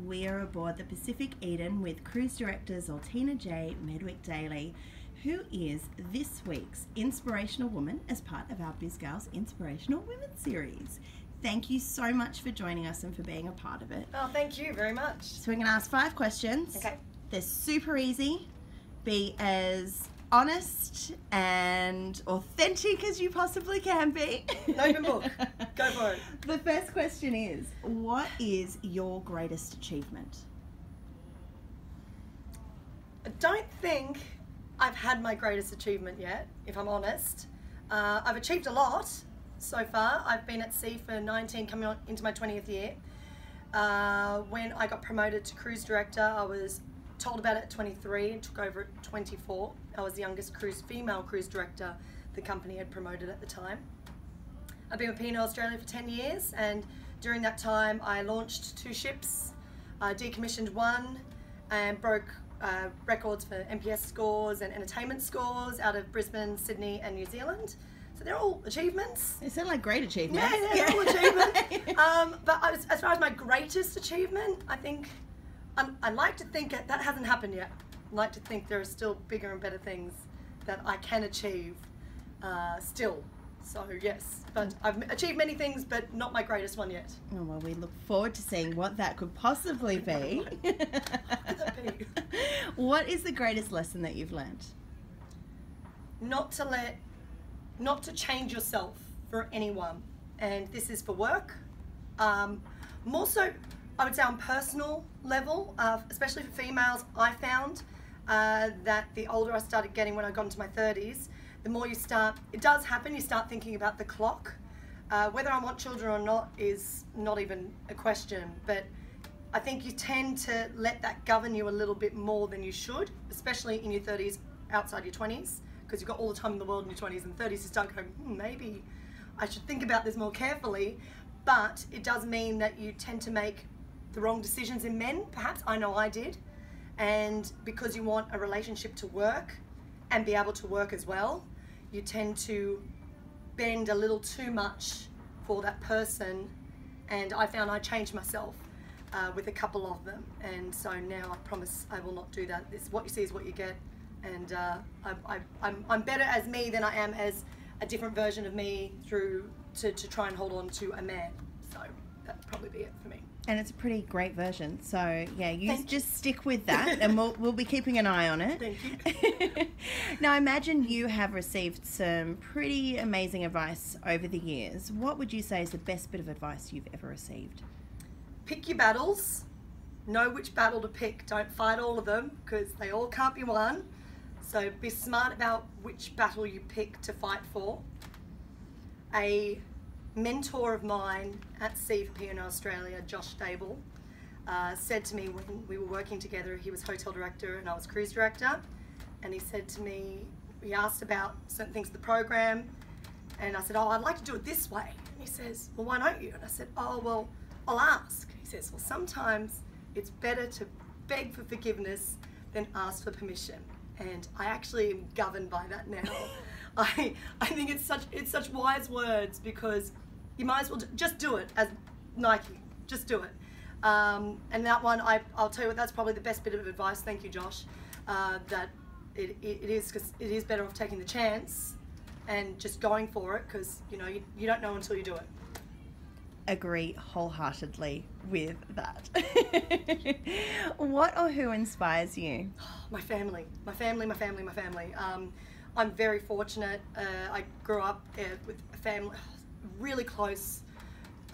we are aboard the Pacific Eden with Cruise Director Zoltina-J, Medwik-Daley, who is this week's Inspirational Woman as part of our BizGals Inspirational Women series. Thank you so much for joining us and for being a part of it. Oh, thank you very much. So we're going to ask 5 questions. Okay. They're super easy. Be as honest and authentic as you possibly can be. Open book. Go for it. The first question is, what is your greatest achievement? I don't think I've had my greatest achievement yet, if I'm honest. I've achieved a lot so far. I've been at sea for 19, coming on into my 20th year. When I got promoted to Cruise Director, I was told about it at 23 and took over at 24. I was the youngest female cruise director the company had promoted at the time. I've been with P&O Australia for 10 years, and during that time I launched 2 ships, decommissioned 1 and broke records for NPS scores and entertainment scores out of Brisbane, Sydney and New Zealand. So they're all achievements. They sound like great achievements. Yeah, they're all achievements. But as far as my greatest achievement, I think I like to think that hasn't happened yet. I like to think there are still bigger and better things that I can achieve still. So yes, but I've achieved many things, but not my greatest one yet. Oh, well, we look forward to seeing what that could possibly be. What could that be? What is the greatest lesson that you've learned? Not to change yourself for anyone, and this is for work. More so, I would say on personal level, especially for females, I found that the older I started getting when I got into my 30s, the more you start, it does happen, you start thinking about the clock. Whether I want children or not is not even a question, but I think you tend to let that govern you a little bit more than you should, especially in your 30s, outside your 20s, because you've got all the time in the world in your 20s and 30s, you start going, maybe I should think about this more carefully. But it does mean that you tend to make the wrong decisions in men, perhaps. I know I did. And because you want a relationship to work and be able to work as well, you tend to bend a little too much for that person. And I found I changed myself with a couple of them. And so now I promise I will not do that. What you see is what you get. And I'm better as me than I am as a different version of me to try and hold on to a man. So that'd probably be it for me. And it's a pretty great version. So yeah, you just stick with that, and we'll be keeping an eye on it. Thank you. Now, I imagine you have received some pretty amazing advice over the years. What would you say is the best bit of advice you've ever received? Pick your battles. Know which battle to pick. Don't fight all of them, because they all can't be won. So be smart about which battle you pick to fight for. A mentor of mine at sea for P&O Australia, Josh Dable, said to me when we were working together, he was hotel director and I was cruise director, and he said to me, he asked about certain things of the program, and I said, oh, I'd like to do it this way. And he says, well, why don't you? And I said, oh, well, I'll ask. He says, well, sometimes it's better to beg for forgiveness than ask for permission. And I actually am governed by that now. I think it's such wise words, because you might as well just do it, as Nike, just do it. And that one, I'll tell you what, that's probably the best bit of advice. Thank you, Josh. That it is, because it is better off taking the chance and just going for it, because you don't know until you do it. Agree wholeheartedly with that. What or who inspires you? My family. I'm very fortunate. I grew up with a family, really close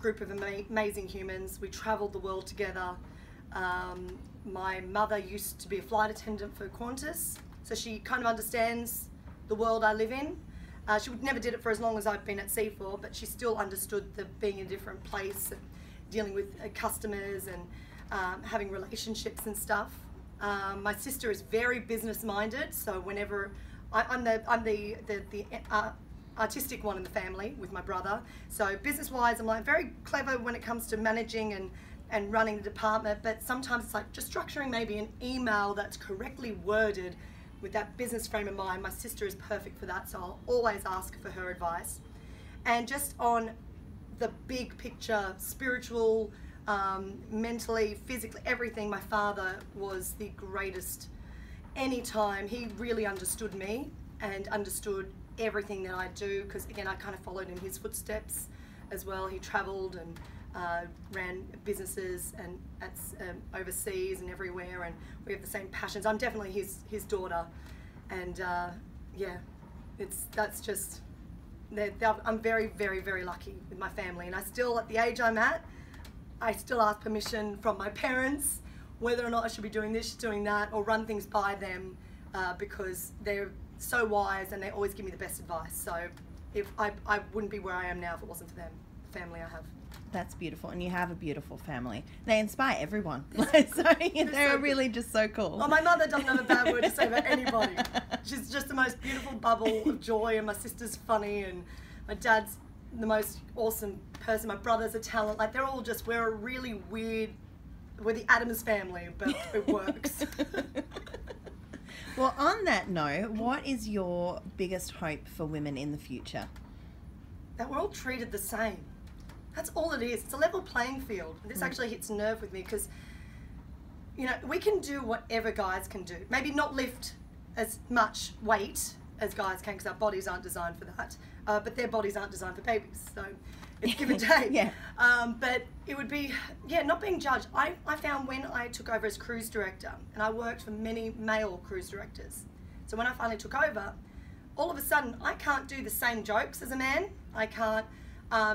group of amazing humans. We traveled the world together. My mother used to be a flight attendant for Qantas, so she kind of understands the world I live in. She never did it for as long as I've been at sea for, but she still understood the being in a different place and dealing with customers and having relationships and stuff. My sister is very business minded, so whenever I'm the artistic one in the family with my brother. So business wise, I'm like very clever when it comes to managing and running the department, but sometimes it's like just structuring maybe an email that's correctly worded with that business frame of mind. My sister is perfect for that, so I'll always ask for her advice. And just on the big picture, spiritual, mentally, physically, everything. My father was the greatest. Anytime, he really understood me and understood everything that I do, because again, I kind of followed in his footsteps as well. He travelled and ran businesses and overseas and everywhere, and we have the same passions. I'm definitely his daughter, and yeah, I'm very, very, very lucky with my family, and I still, at the age I'm at, I still ask permission from my parents whether or not I should be doing this, doing that, or run things by them, because they're so wise and they always give me the best advice. So if I wouldn't be where I am now if it wasn't for them, the family I have. That's beautiful, and you have a beautiful family. They inspire everyone. So they're really just so cool. Oh, my mother doesn't have a bad word to say about anybody. She's just the most beautiful bubble of joy, and my sister's funny, and my dad's the most awesome person. My brother's a talent. Like, they're all just, we're a really weird, we're the Addams family, but it works. Well, on that note, what is your biggest hope for women in the future? That we're all treated the same. That's all it is. It's a level playing field. This actually hits a nerve with me, because, you know, we can do whatever guys can do. Maybe not lift as much weight as guys can, because our bodies aren't designed for that. But their bodies aren't designed for babies. So it's give and take. Yeah. But it would be, yeah, not being judged. I found when I took over as cruise director, and I worked for many male cruise directors. So when I finally took over, all of a sudden, I can't do the same jokes as a man. I can't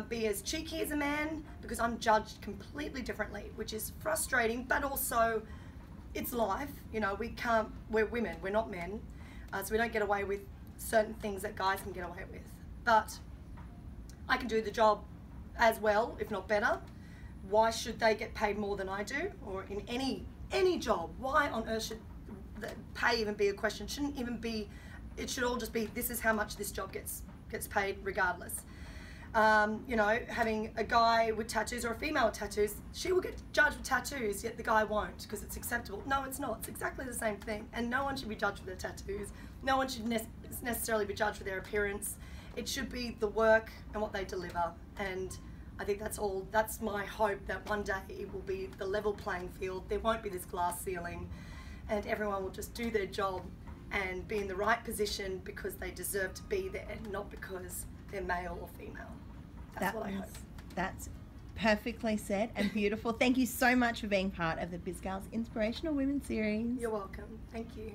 be as cheeky as a man, because I'm judged completely differently, which is frustrating, but also it's life. You know, we're women, we're not men, so we don't get away with certain things that guys can get away with. But I can do the job as well, if not better. Why should they get paid more than I do? Or in any job, why on earth should the pay even be a question? Shouldn't even be, it should all just be, this is how much this job gets paid regardless. You know, having a guy with tattoos or a female with tattoos, she will get judged with tattoos, yet the guy won't, because it's acceptable. No, it's not. It's exactly the same thing. And no one should be judged for their tattoos. No one should necessarily be judged for their appearance. It should be the work and what they deliver. And I think that's my hope, that one day it will be the level playing field. There won't be this glass ceiling, and everyone will just do their job and be in the right position because they deserve to be there, not because they're male or female. That's what I hope. That's perfectly said and beautiful. Thank you so much for being part of the BizGals Inspirational Women series. You're welcome. Thank you.